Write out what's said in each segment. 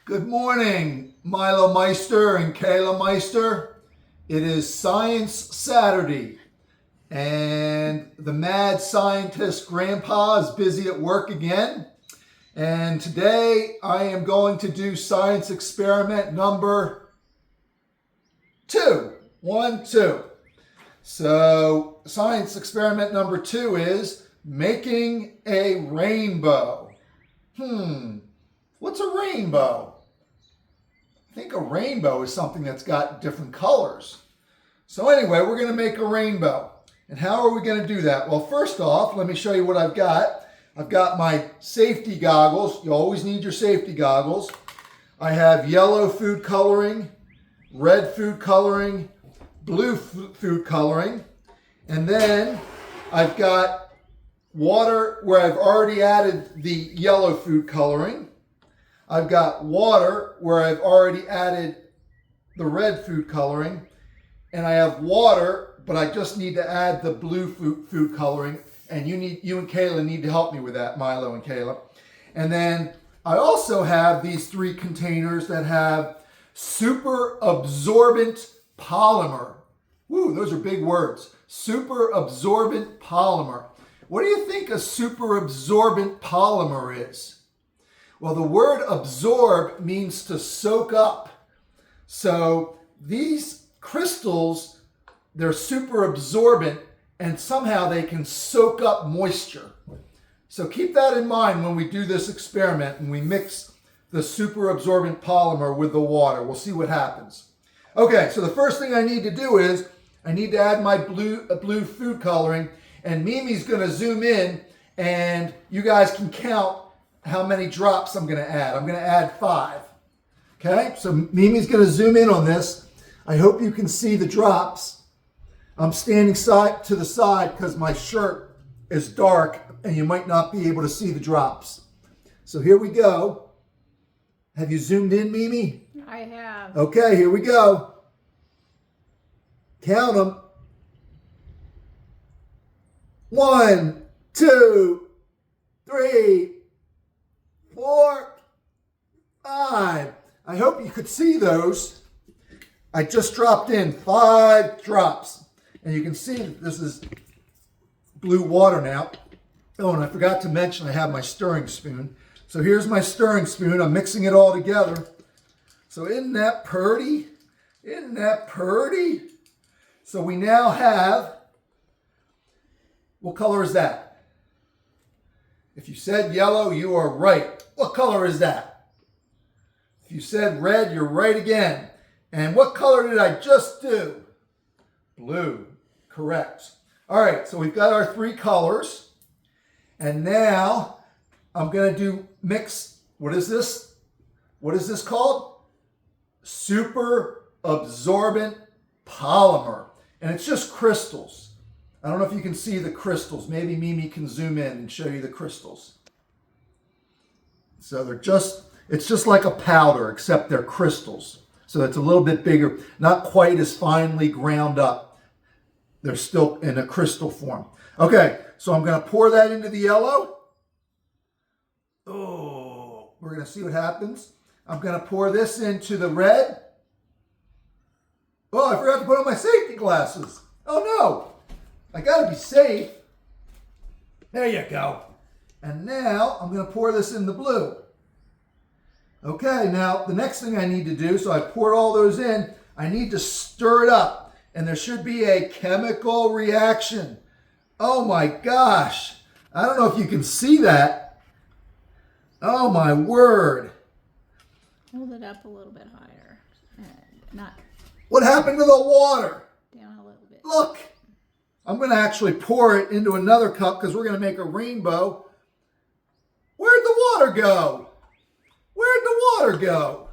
Good morning, Milo Meister and Kayla Meister. It is Science Saturday, and the mad scientist Grandpa is busy at work again. And today I am going to do science experiment number 2. 1, 2. So, science experiment number 2 is making a rainbow. What's a rainbow? I think a rainbow is something that's got different colors. So anyway, we're going to make a rainbow. And how are we going to do that? Well, first off, let me show you what I've got. I've got my safety goggles. You always need your safety goggles. I have yellow food coloring, red food coloring, blue food coloring. And then I've got water where I've already added the yellow food coloring. I've got water where I've already added the red food coloring, and I have water, but I just need to add the blue food coloring, and you and Kayla need to help me with that, Milo and Kayla. And then I also have these 3 containers that have super absorbent polymer. Woo, those are big words. Super absorbent polymer. What do you think a super absorbent polymer is? Well, the word absorb means to soak up. So these crystals, they're super absorbent and somehow they can soak up moisture. So keep that in mind when we do this experiment and we mix the super absorbent polymer with the water. We'll see what happens. Okay, so the first thing I need to do is I need to add my blue food coloring, and Mimi's going to zoom in and you guys can count how many drops I'm going to add. I'm going to add 5. Okay, so Mimi's going to zoom in on this. I hope you can see the drops. I'm standing side to the side because my shirt is dark and you might not be able to see the drops. So here we go. Have you zoomed in, Mimi? I have. Okay, here we go. Count them. 1, 2, 3, 4, 5. I hope you could see those. I just dropped in 5 drops. And you can see that this is blue water now. Oh, and I forgot to mention I have my stirring spoon. So here's my stirring spoon. I'm mixing it all together. So isn't that pretty? Isn't that pretty? So we now have, what color is that? If you said yellow, you are right. What color is that? If you said red, you're right again. And what color did I just do? Blue. Correct. All right, so we've got our 3 colors. And now I'm going to mix, what is this? What is this called? Super absorbent polymer. And it's just crystals. I don't know if you can see the crystals. Maybe Mimi can zoom in and show you the crystals. So it's just like a powder, except they're crystals. So it's a little bit bigger, not quite as finely ground up. They're still in a crystal form. Okay, so I'm going to pour that into the yellow. Oh, we're going to see what happens. I'm going to pour this into the red. Oh, I forgot to put on my safety glasses. Oh no, I got to be safe. There you go. And now I'm going to pour this in the blue. Okay, now the next thing I need to do, so I poured all those in, I need to stir it up. And there should be a chemical reaction. Oh my gosh. I don't know if you can see that. Oh my word. Hold it up a little bit higher. Not What happened to the water? down a little bit. Look. I'm going to actually pour it into another cup because we're going to make a rainbow. Where'd the water go? Where'd the water go?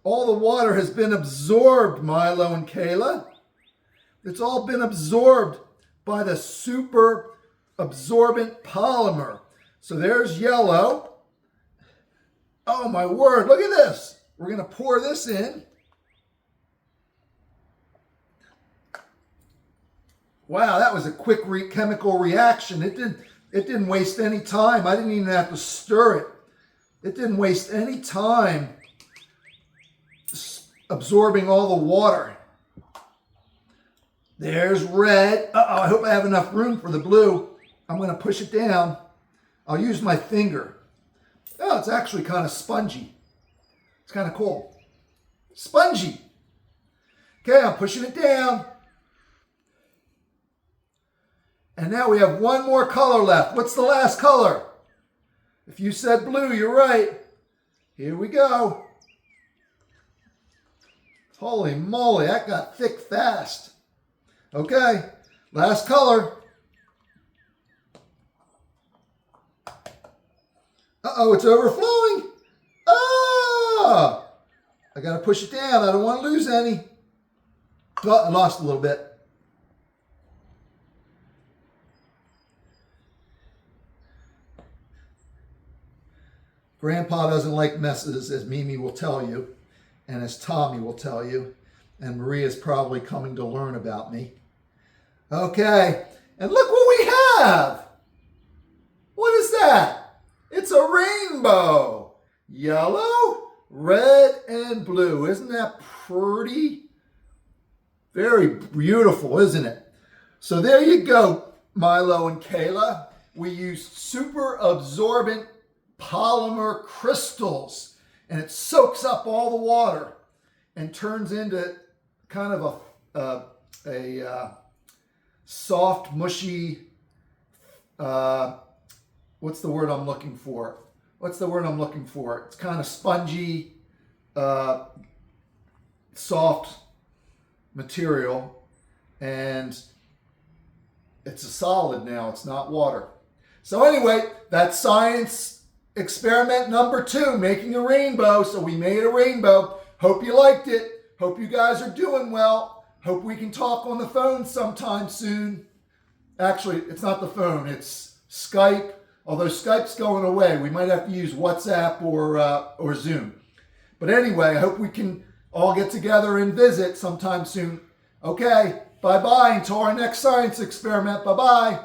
All the water has been absorbed, Milo and Kayla. It's all been absorbed by the super absorbent polymer. So there's yellow. Oh my word, look at this. We're going to pour this in. Wow, that was a quick chemical reaction. It didn't waste any time. I didn't even have to stir it. It didn't waste any time absorbing all the water. There's red. Uh-oh, I hope I have enough room for the blue. I'm going to push it down. I'll use my finger. Oh, it's actually kind of spongy. It's kind of cool. Spongy. Okay, I'm pushing it down. And now we have one more color left. What's the last color? If you said blue, you're right. Here we go. Holy moly, that got thick fast. Okay, last color. Uh-oh, it's overflowing. Ah! I got to push it down. I don't want to lose any. Oh, I lost a little bit. Grandpa doesn't like messes, as Mimi will tell you, and as Tommy will tell you, and Maria's probably coming to learn about me. Okay, and look what we have. What is that? It's a rainbow. Yellow, red, and blue. Isn't that pretty? Very beautiful, isn't it? So there you go, Milo and Kayla. We used super absorbent polymer crystals, and it soaks up all the water and turns into kind of a soft, mushy, what's the word I'm looking for? It's kind of spongy, soft material, and it's a solid now. It's not water. So anyway, that's science experiment number 2, making a rainbow. So we made a rainbow. Hope you liked it. Hope you guys are doing well. Hope we can talk on the phone sometime soon. Actually, it's not the phone. It's Skype. Although Skype's going away, we might have to use WhatsApp or Zoom. But anyway, I hope we can all get together and visit sometime soon. Okay, bye-bye until our next science experiment. Bye-bye.